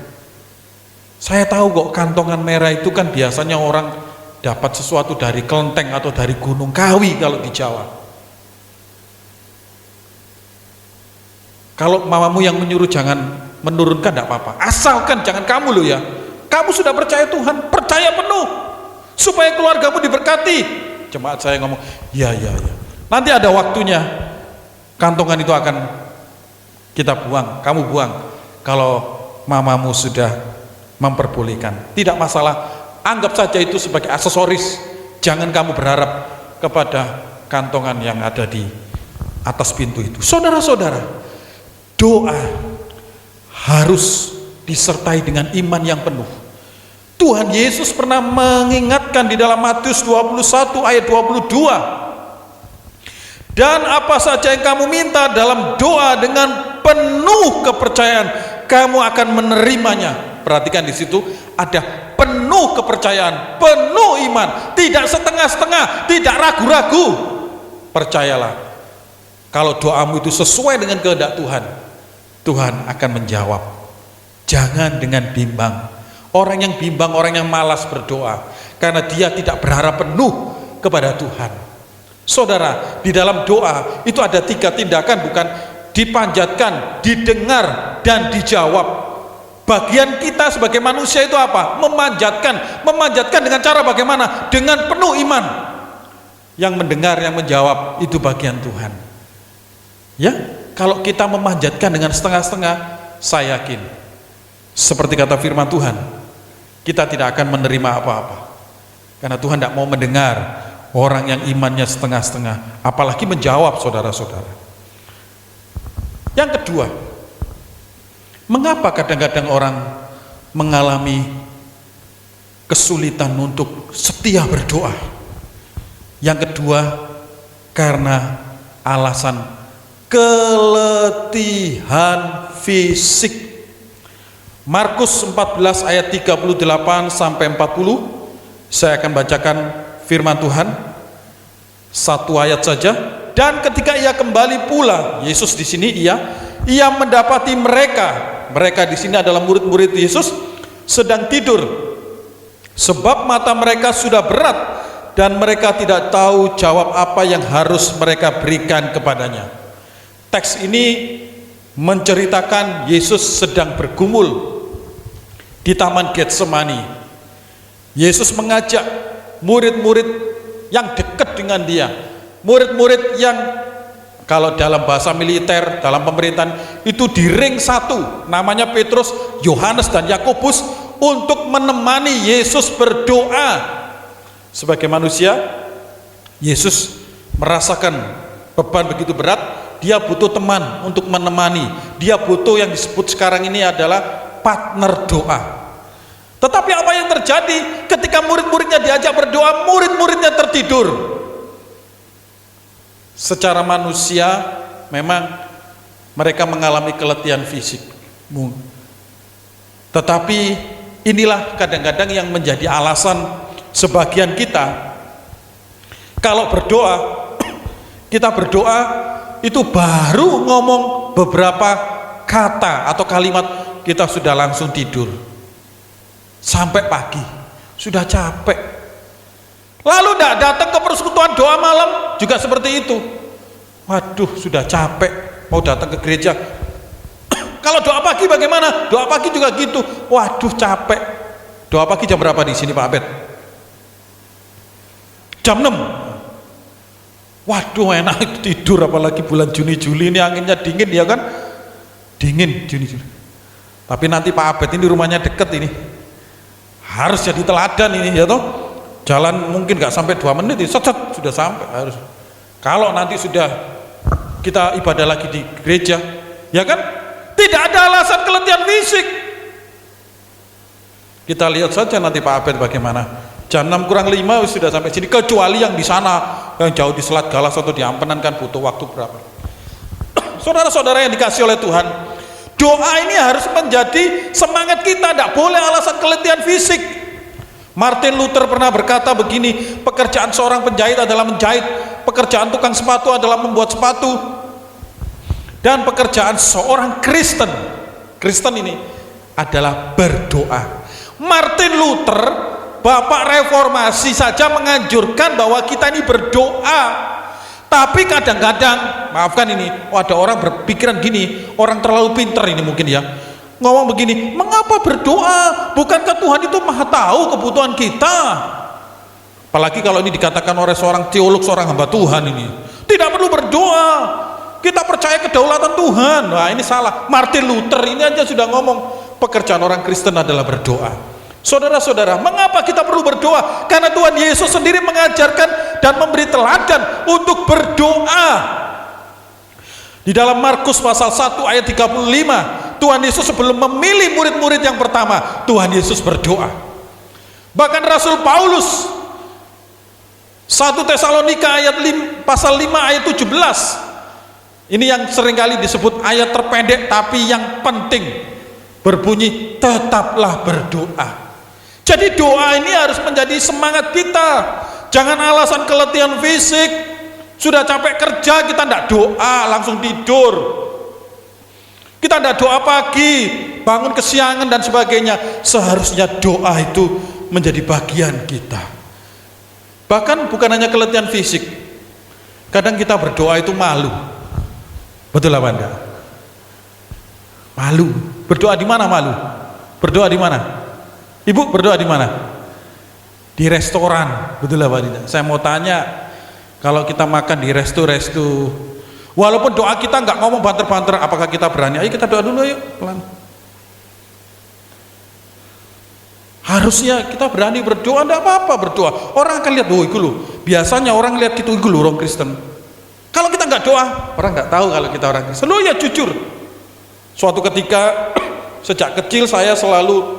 Saya tahu kok kantongan merah itu kan biasanya orang dapat sesuatu dari kelenteng atau dari Gunung Kawi kalau di Jawa. Kalau mamamu yang menyuruh jangan menurunkan tidak apa-apa, asalkan jangan kamu loh ya. Kamu sudah percaya Tuhan, percaya penuh supaya keluargamu diberkati. Jemaat saya ngomong, ya. Nanti ada waktunya kantongan itu akan kita buang, kamu buang kalau mamamu sudah memperbolehkan. Tidak masalah, anggap saja itu sebagai aksesoris. Jangan kamu berharap kepada kantongan yang ada di atas pintu itu. Saudara-saudara, doa harus disertai dengan iman yang penuh. Tuhan Yesus pernah mengingatkan di dalam Matius 21 ayat 22. Dan apa saja yang kamu minta dalam doa dengan penuh kepercayaan, kamu akan menerimanya. Perhatikan di situ ada penuh kepercayaan, penuh iman, tidak setengah-setengah, tidak ragu-ragu. Percayalah, kalau doamu itu sesuai dengan kehendak Tuhan, Tuhan akan menjawab. Jangan dengan bimbang. Orang yang bimbang, orang yang malas berdoa karena dia tidak berharap penuh kepada Tuhan. Saudara, di dalam doa itu ada 3 tindakan, bukan dipanjatkan, didengar, dan dijawab. Bagian kita sebagai manusia itu apa? Memanjatkan. Memanjatkan dengan cara bagaimana? Dengan penuh iman. Yang mendengar, yang menjawab, itu bagian Tuhan. Ya, kalau kita memanjatkan dengan setengah-setengah, saya yakin seperti kata firman Tuhan, kita tidak akan menerima apa-apa. Karena Tuhan tidak mau mendengar orang yang imannya setengah-setengah, apalagi menjawab, saudara-saudara. Yang kedua, mengapa kadang-kadang orang mengalami kesulitan untuk setia berdoa? Yang kedua, karena alasan keletihan fisik. Markus 14 ayat 38 sampai 40, saya akan bacakan firman Tuhan, 1 ayat saja. Dan ketika ia kembali pula, Yesus di sini ia mendapati mereka di sini adalah murid-murid Yesus sedang tidur, sebab mata mereka sudah berat dan mereka tidak tahu jawab apa yang harus mereka berikan kepadanya. Teks ini menceritakan Yesus sedang bergumul di Taman Getsemani. Yesus mengajak murid-murid yang dekat dengan dia, murid-murid yang kalau dalam bahasa militer, dalam pemerintahan itu di ring 1, namanya Petrus, Yohanes, dan Yakobus, untuk menemani Yesus berdoa. Sebagai manusia, Yesus merasakan beban begitu berat, dia butuh teman untuk menemani, dia butuh yang disebut sekarang ini adalah partner doa. Tetapi apa yang terjadi ketika murid-muridnya diajak berdoa, murid-muridnya tertidur. Secara manusia memang mereka mengalami keletihan fisik. Tetapi inilah kadang-kadang yang menjadi alasan sebagian kita. Kalau berdoa, kita berdoa itu baru ngomong beberapa kata atau kalimat, kita sudah langsung tidur. Sampai pagi, sudah capek. Lalu tidak datang ke persekutuan doa malam, juga seperti itu. Waduh, sudah capek, mau datang ke gereja. Kalau doa pagi bagaimana? Doa pagi juga gitu. Waduh, capek. Doa pagi jam berapa di sini Pak Abed? Jam 6. Waduh, enak tidur, apalagi bulan Juni Juli ini anginnya dingin ya kan? Dingin Juni Juli. Tapi nanti Pak Abed ini rumahnya deket ini. Harus jadi teladan ini ya toh. Jalan mungkin nggak sampai 2 menit, set sudah sampai harus. Kalau nanti sudah kita ibadah lagi di gereja, ya kan? Tidak ada alasan keletihan fisik. Kita lihat saja nanti Pak Abed bagaimana. Jam 6 kurang 5 sudah sampai sini, kecuali yang di sana, yang jauh di Selat Galas atau di Ampenan kan butuh waktu berapa. Saudara-saudara yang dikasih oleh Tuhan, doa ini harus menjadi semangat kita, tidak boleh alasan keletihan fisik. Martin Luther pernah berkata begini, pekerjaan seorang penjahit adalah menjahit, pekerjaan tukang sepatu adalah membuat sepatu. Dan pekerjaan seorang Kristen ini adalah berdoa. Martin Luther, bapak reformasi saja menganjurkan bahwa kita ini berdoa. Tapi kadang-kadang, maafkan ini, ada orang berpikiran gini, orang terlalu pinter ini mungkin ya, ngomong begini, mengapa berdoa? Bukankah Tuhan itu maha tahu kebutuhan kita? Apalagi kalau ini dikatakan oleh seorang teolog, seorang hamba Tuhan ini, tidak perlu berdoa, kita percaya kedaulatan Tuhan. Wah, ini salah. Martin Luther ini aja sudah ngomong, pekerjaan orang Kristen adalah berdoa. Saudara-saudara, mengapa kita perlu berdoa? Karena Tuhan Yesus sendiri mengajarkan dan memberi teladan untuk berdoa. Di dalam Markus pasal 1 ayat 35, Tuhan Yesus sebelum memilih murid-murid yang pertama, Tuhan Yesus berdoa. Bahkan Rasul Paulus 1 Tesalonika pasal 5 ayat 17, ini yang seringkali disebut ayat terpendek tapi yang penting, berbunyi tetaplah berdoa. Jadi doa ini harus menjadi semangat kita. Jangan alasan keletihan fisik, sudah capek kerja kita tidak doa, langsung tidur. Kita tidak doa pagi, bangun kesiangan dan sebagainya. Seharusnya doa itu menjadi bagian kita. Bahkan bukan hanya keletihan fisik, kadang kita berdoa itu malu. Betul apa enggak? Malu. Berdoa di mana malu? Berdoa di mana? Ibu berdoa di mana? Di restoran. Betul apa tidak? Saya mau tanya, kalau kita makan di resto-resto, walaupun doa kita nggak ngomong banter-banter, apakah kita berani? Ayo kita doa dulu, yuk pelan. Harusnya kita berani berdoa, enggak apa-apa berdoa. Orang akan lihat, oh itu loh. Biasanya orang lihat gitu, itu loh orang Kristen. Kalau kita nggak doa, orang nggak tahu kalau kita orang Kristen. Loh ya jujur. Suatu ketika sejak kecil saya selalu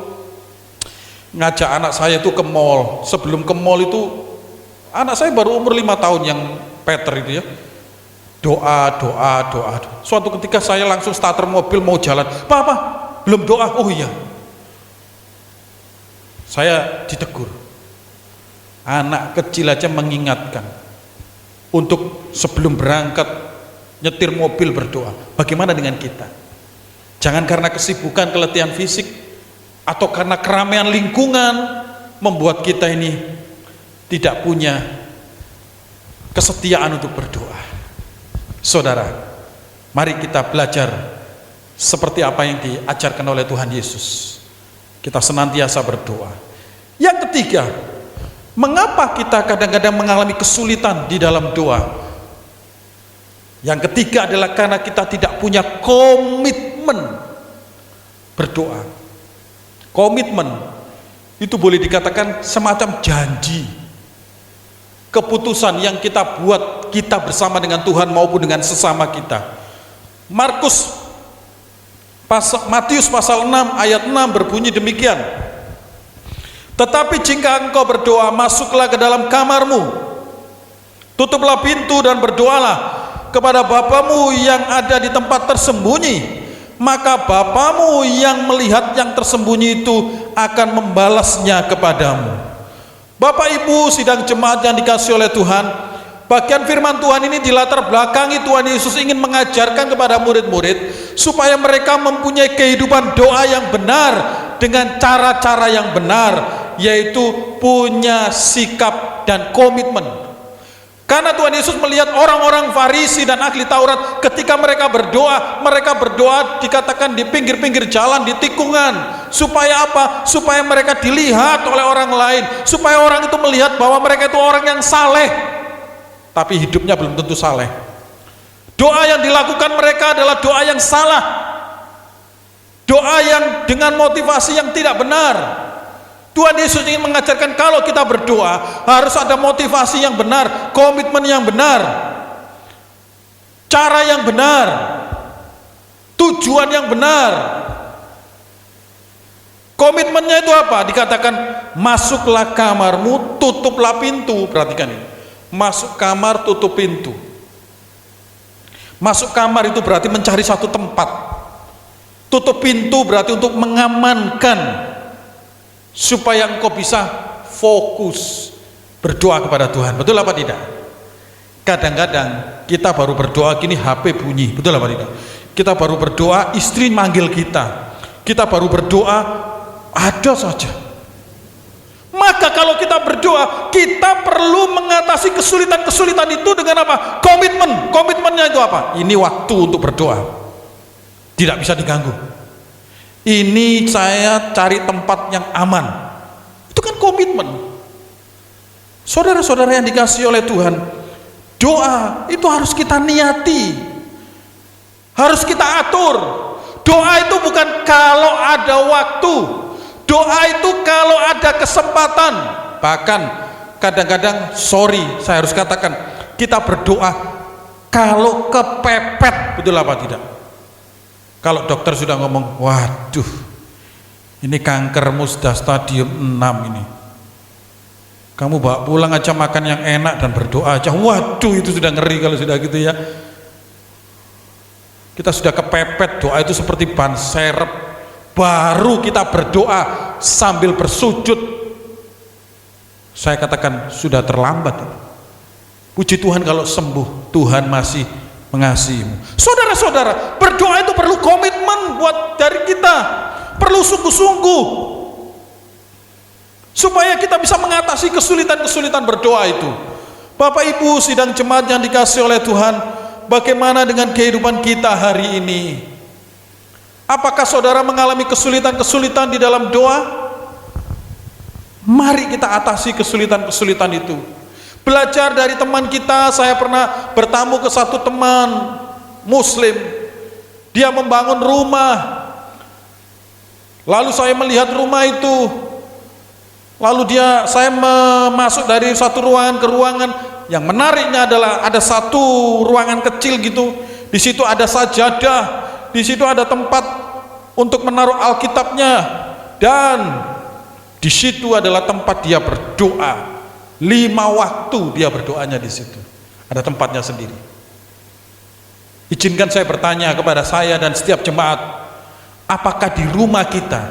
ngajak anak saya itu ke mall. Sebelum ke mall itu anak saya baru umur 5 tahun yang Peter itu ya. Doa. Suatu ketika saya langsung starter mobil mau jalan. Papa, belum doa. Oh iya. Saya ditegur. Anak kecil aja mengingatkan untuk sebelum berangkat nyetir mobil berdoa. Bagaimana dengan kita? Jangan karena kesibukan, keletihan fisik, atau karena keramaian lingkungan membuat kita ini tidak punya kesetiaan untuk berdoa. Saudara, mari kita belajar seperti apa yang diajarkan oleh Tuhan Yesus. Kita senantiasa berdoa. Yang ketiga, mengapa kita kadang-kadang mengalami kesulitan di dalam doa? Yang ketiga adalah karena kita tidak punya komitmen berdoa. Komitmen itu boleh dikatakan semacam janji, keputusan yang kita buat kita bersama dengan Tuhan maupun dengan sesama kita. Matius pasal 6 ayat 6 berbunyi demikian. Tetapi jika engkau berdoa, masuklah ke dalam kamarmu, tutuplah pintu dan berdoalah kepada Bapamu yang ada di tempat tersembunyi, maka Bapamu yang melihat yang tersembunyi itu akan membalasnya kepadamu. Bapak Ibu sidang jemaat yang dikasihi oleh Tuhan, bagian firman Tuhan ini dilatar belakangi Tuhan Yesus ingin mengajarkan kepada murid-murid supaya mereka mempunyai kehidupan doa yang benar dengan cara-cara yang benar, yaitu punya sikap dan komitmen. Karena Tuhan Yesus melihat orang-orang Farisi dan ahli Taurat ketika mereka berdoa dikatakan di pinggir-pinggir jalan, di tikungan. Supaya apa? Supaya mereka dilihat oleh orang lain, supaya orang itu melihat bahwa mereka itu orang yang saleh, tapi hidupnya belum tentu saleh. Doa yang dilakukan mereka adalah doa yang salah, doa yang dengan motivasi yang tidak benar. Tuhan Yesus ingin mengajarkan kalau kita berdoa harus ada motivasi yang benar, komitmen yang benar, cara yang benar, tujuan yang benar. Komitmennya itu apa? Dikatakan masuklah kamarmu, tutuplah pintu. Perhatikan ini, masuk kamar, tutup pintu. Masuk kamar itu berarti mencari satu tempat, tutup pintu berarti untuk mengamankan supaya engkau bisa fokus berdoa kepada Tuhan. Betul apa tidak? Kadang-kadang kita baru berdoa gini HP bunyi, betul apa tidak? Kita baru berdoa istri manggil kita baru berdoa ada saja. Maka kalau kita berdoa, kita perlu mengatasi kesulitan-kesulitan itu dengan apa? Komitmennya itu apa? Ini waktu untuk berdoa, tidak bisa diganggu. Ini saya cari tempat yang aman, itu kan komitmen. Saudara-saudara yang dikasihi oleh Tuhan, doa itu harus kita niati, harus kita atur. Doa itu bukan kalau ada waktu, doa itu kalau ada kesempatan. Bahkan kadang-kadang, sorry saya harus katakan, kita berdoa kalau kepepet, betul apa tidak? Kalau dokter sudah ngomong, waduh ini kankermu sudah stadium 6 ini, kamu bawa pulang aja makan yang enak dan berdoa aja. Waduh, itu sudah ngeri kalau sudah gitu ya. Kita sudah kepepet, doa itu seperti ban serep. Baru kita berdoa sambil bersujud, saya katakan sudah terlambat. Puji Tuhan kalau sembuh, Tuhan masih mengasihimu. Saudara-saudara, berdoa itu perlu komitmen buat dari kita, perlu sungguh-sungguh, supaya kita bisa mengatasi kesulitan-kesulitan berdoa itu. Bapak Ibu sidang jemaat yang dikasihi oleh Tuhan, bagaimana dengan kehidupan kita hari ini? Apakah saudara mengalami kesulitan-kesulitan di dalam doa? Mari kita atasi kesulitan-kesulitan itu. Belajar dari teman kita. Saya pernah bertamu ke satu teman muslim, dia membangun rumah, lalu saya melihat rumah itu. Lalu saya masuk dari satu ruangan ke ruangan. Yang menariknya adalah ada satu ruangan kecil gitu. Di situ ada sajadah, di situ ada tempat untuk menaruh Alkitabnya, dan di situ adalah tempat dia berdoa. 5 waktu dia berdoanya di situ. Ada tempatnya sendiri. Izinkan saya bertanya kepada saya dan setiap jemaat, apakah di rumah kita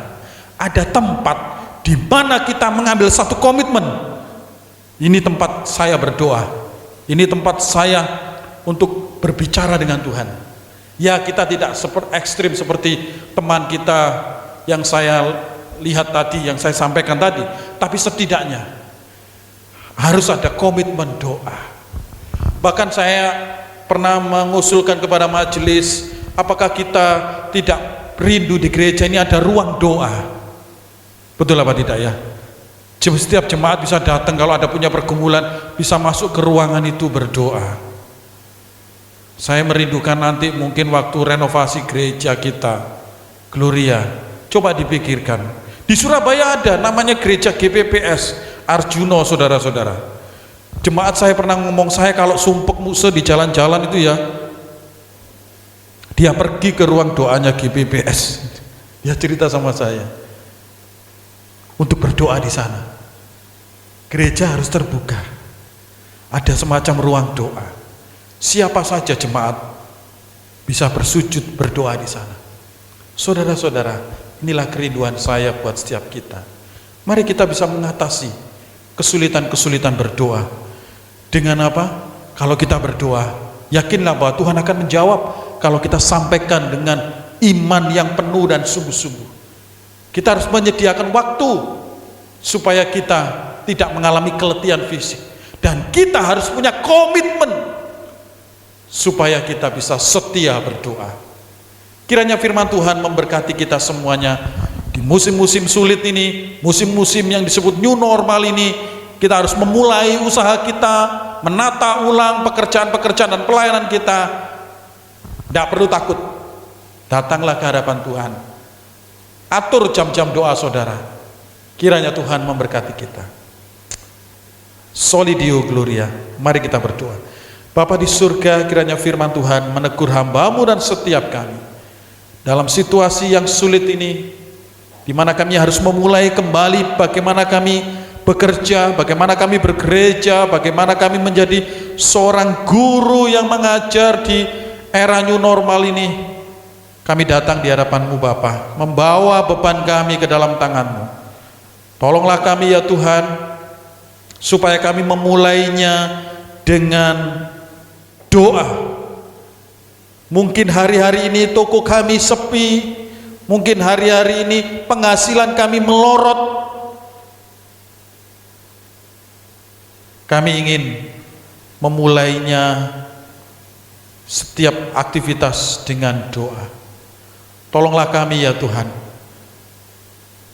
ada tempat di mana kita mengambil satu komitmen? Ini tempat saya berdoa, ini tempat saya untuk berbicara dengan Tuhan. Ya, kita tidak ekstrim seperti teman kita yang saya lihat tadi, yang saya sampaikan tadi, tapi setidaknya harus ada komitmen doa. Bahkan saya pernah mengusulkan kepada majelis, apakah kita tidak rindu di gereja ini ada ruang doa? Betul apa tidak ya? Setiap jemaat bisa datang, kalau ada punya pergumulan bisa masuk ke ruangan itu berdoa. Saya merindukan nanti mungkin waktu renovasi gereja kita, Gloria, coba dipikirkan. Di Surabaya ada namanya gereja GPPS Arjuno, saudara-saudara. Jemaat saya pernah ngomong, saya kalau sumpek muse di jalan-jalan itu ya, dia pergi ke ruang doanya GPPS. Dia cerita sama saya untuk berdoa di sana. Gereja harus terbuka, ada semacam ruang doa. Siapa saja jemaat bisa bersujud berdoa di sana. Saudara-saudara, inilah kerinduan saya buat setiap kita. Mari kita bisa mengatasi kesulitan-kesulitan berdoa. Dengan apa? Kalau kita berdoa, yakinlah bahwa Tuhan akan menjawab kalau kita sampaikan dengan iman yang penuh dan sungguh-sungguh. Kita harus menyediakan waktu supaya kita tidak mengalami keletihan fisik, dan kita harus punya komitmen supaya kita bisa setia berdoa. Kiranya firman Tuhan memberkati kita semuanya di musim-musim sulit ini, musim-musim yang disebut new normal ini. Kita harus memulai usaha kita, menata ulang pekerjaan-pekerjaan dan pelayanan kita. Tidak perlu takut, datanglah ke hadapan Tuhan, atur jam-jam doa saudara. Kiranya Tuhan memberkati kita. Soli Deo Gloria. Mari kita berdoa. Bapa di surga, kiranya firman Tuhan menegur hamba-Mu dan setiap kami dalam situasi yang sulit ini, di mana kami harus memulai kembali bagaimana kami bekerja, bagaimana kami bergereja, bagaimana kami menjadi seorang guru yang mengajar di era new normal ini. Kami datang di hadapan-Mu Bapa, membawa beban kami ke dalam tangan-Mu. Tolonglah kami ya Tuhan, supaya kami memulainya dengan doa. Mungkin hari-hari ini toko kami sepi, mungkin hari-hari ini penghasilan kami melorot. Kami ingin memulainya setiap aktivitas dengan doa. Tolonglah kami ya Tuhan.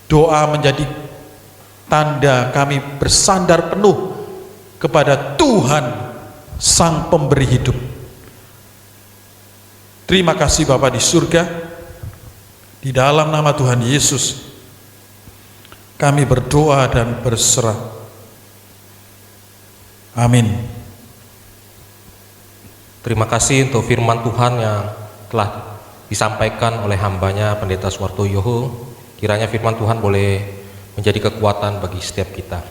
Doa menjadi tanda kami bersandar penuh kepada Tuhan Sang Pemberi Hidup. Terima kasih Bapa di surga. Di dalam nama Tuhan Yesus kami berdoa dan berserah. Amin. Terima kasih untuk firman Tuhan yang telah disampaikan oleh hambanya Pendeta Suwarto Yoho. Kiranya firman Tuhan boleh menjadi kekuatan bagi setiap kita.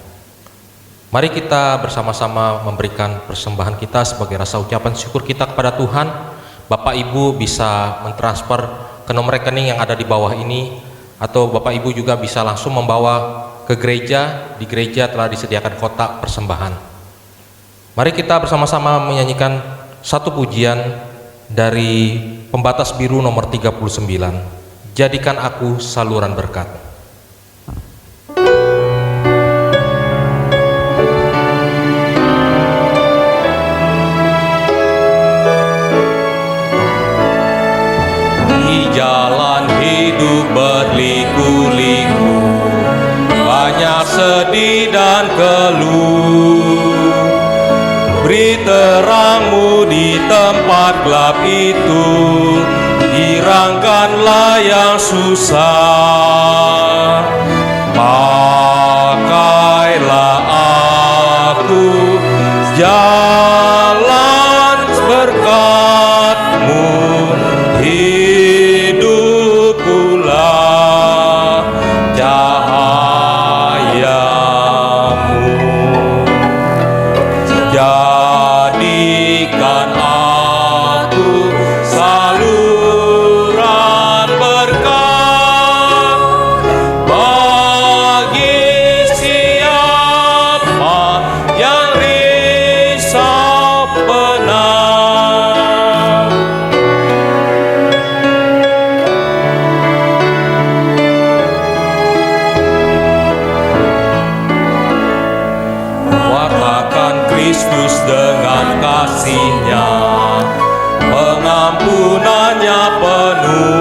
Mari kita bersama-sama memberikan persembahan kita sebagai rasa ucapan syukur kita kepada Tuhan. Bapak Ibu bisa mentransfer ke nomor rekening yang ada di bawah ini, atau Bapak Ibu juga bisa langsung membawa ke gereja. Di gereja telah disediakan kotak persembahan. Mari kita bersama-sama menyanyikan satu pujian dari Pembatas Biru nomor 39, Jadikan Aku Saluran Berkat. Di jalan hidup berliku-liku, banyak sedih dan keluh. Beri terangmu di tempat gelap itu, hirangkanlah yang susah. Pakailah aku jalan berkat-Mu, hidup pula cahayamu. Jadikan aku saluran berkat bagi siapa yang risau penat. Wartakan Kristus dengan kasih-Nya, pengampunannya penuh.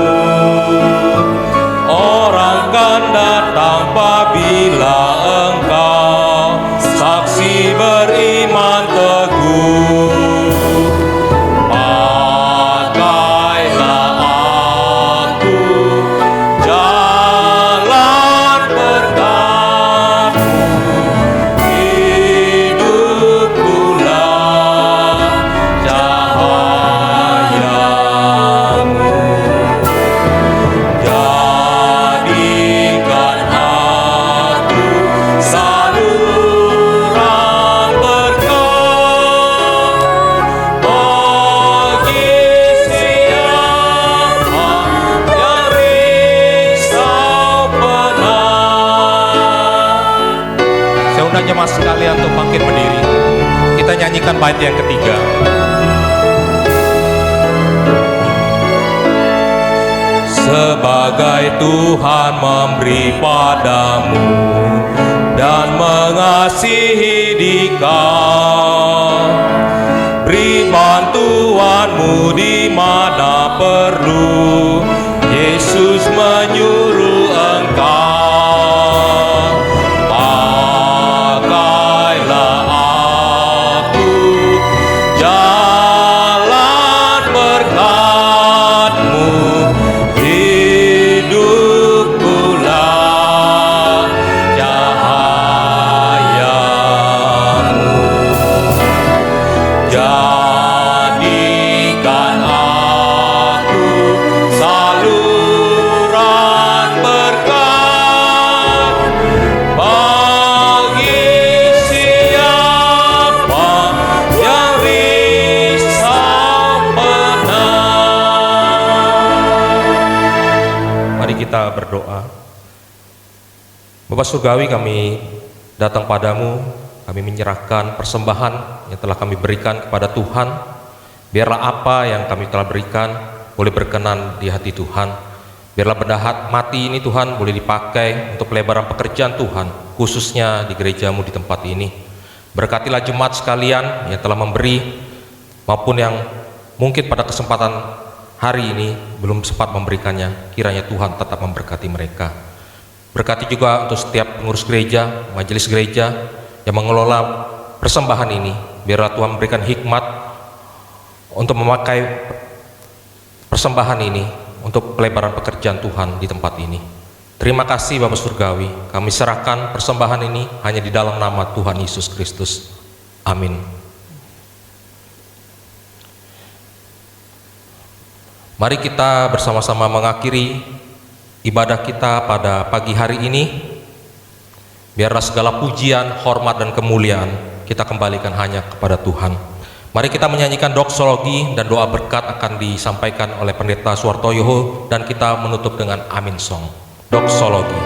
Orang kan datang apabila engkau saksi beriman teguh. Pakailah aku jalan berkat-Mu, hidup pula cahayamu. Jadikan aku saluran berkat bagi siapa yang risau penat. Saya undang jemaat sekalian untuk bangkit berdiri. Kita nyanyikan bait yang ketiga. Sebagai Tuhan memberi padamu dan mengasihi dikau, beri bantuanmu di mana perlu. Yesus menyuruh engkau, pakailah aku jalan berkat-Mu, hidup pula cahayamu. Jadikan aku saluran berkat bagi siapa yang risau penat. Mari kita berdoa. Bapa Surgawi, kami datang padamu, kami menyerahkan persembahan yang telah kami berikan kepada Tuhan. Biarlah apa yang kami telah berikan boleh berkenan di hati Tuhan. Biarlah benda mati ini Tuhan boleh dipakai untuk pelebaran pekerjaan Tuhan, khususnya di gerejamu di tempat ini. Berkatilah jemaat sekalian yang telah memberi maupun yang mungkin pada kesempatan hari ini belum sempat memberikannya. Kiranya Tuhan tetap memberkati mereka. Berkati juga untuk setiap pengurus gereja, majelis gereja yang mengelola persembahan ini. Biarlah Tuhan memberikan hikmat untuk memakai persembahan ini untuk pelebaran pekerjaan Tuhan di tempat ini. Terima kasih Bapa Surgawi, kami serahkan persembahan ini hanya di dalam nama Tuhan Yesus Kristus. Amin. Mari kita bersama-sama mengakhiri ibadah kita pada pagi hari ini. Biarlah segala pujian, hormat, dan kemuliaan kita kembalikan hanya kepada Tuhan. Mari kita menyanyikan doksologi dan doa berkat akan disampaikan oleh Pendeta Suwartoyoho dan kita menutup dengan Amin Song. Doksologi.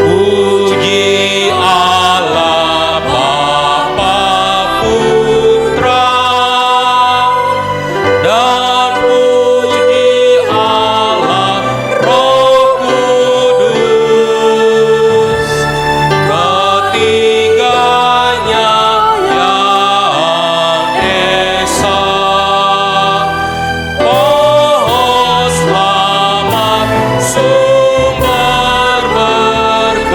Puji Allah Bapa Putra dan puji Allah Roh Kudus, ketiganya yang esa. Pohon selamat sumber berkat.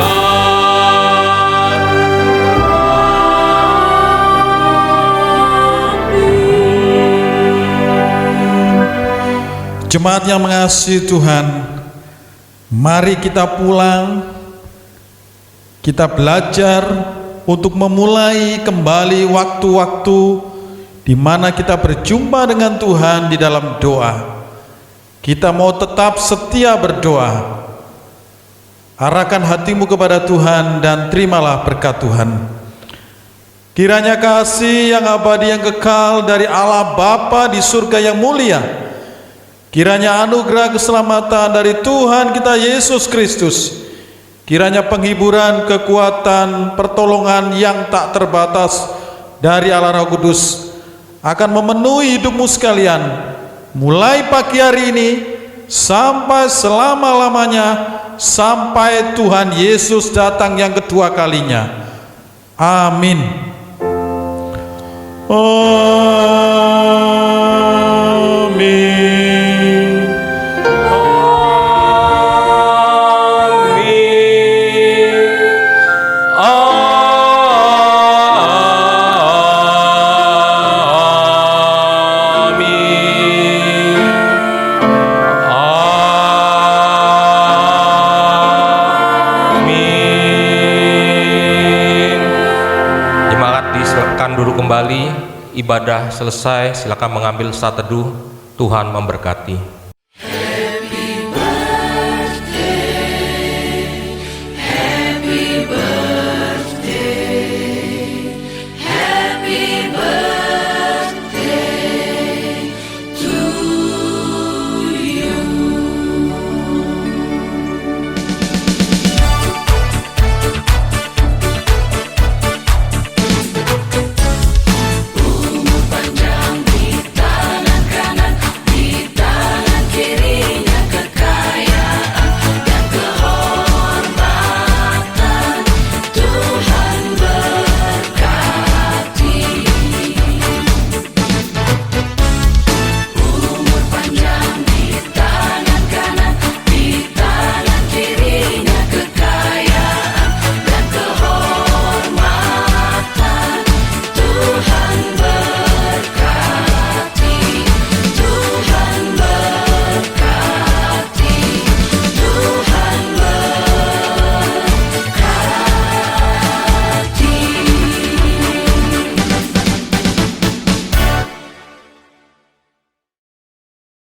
Jemaat yang mengasihi Tuhan, mari kita pulang, kita belajar untuk memulai kembali waktu-waktu di mana kita berjumpa dengan Tuhan di dalam doa. Kita mau tetap setia berdoa. Arahkan hatimu kepada Tuhan dan terimalah berkat Tuhan. Kiranya kasih yang abadi yang kekal dari Allah Bapa di surga yang mulia, kiranya anugerah keselamatan dari Tuhan kita Yesus Kristus, kiranya penghiburan, kekuatan, pertolongan yang tak terbatas dari Allah Roh Kudus akan memenuhi hidupmu sekalian, mulai pagi hari ini sampai selama-lamanya, sampai Tuhan Yesus datang yang kedua kalinya. Amin. Amin. Jemaat disilakan duduk kembali. Ibadah selesai, silakan mengambil saat teduh. Tuhan memberkati.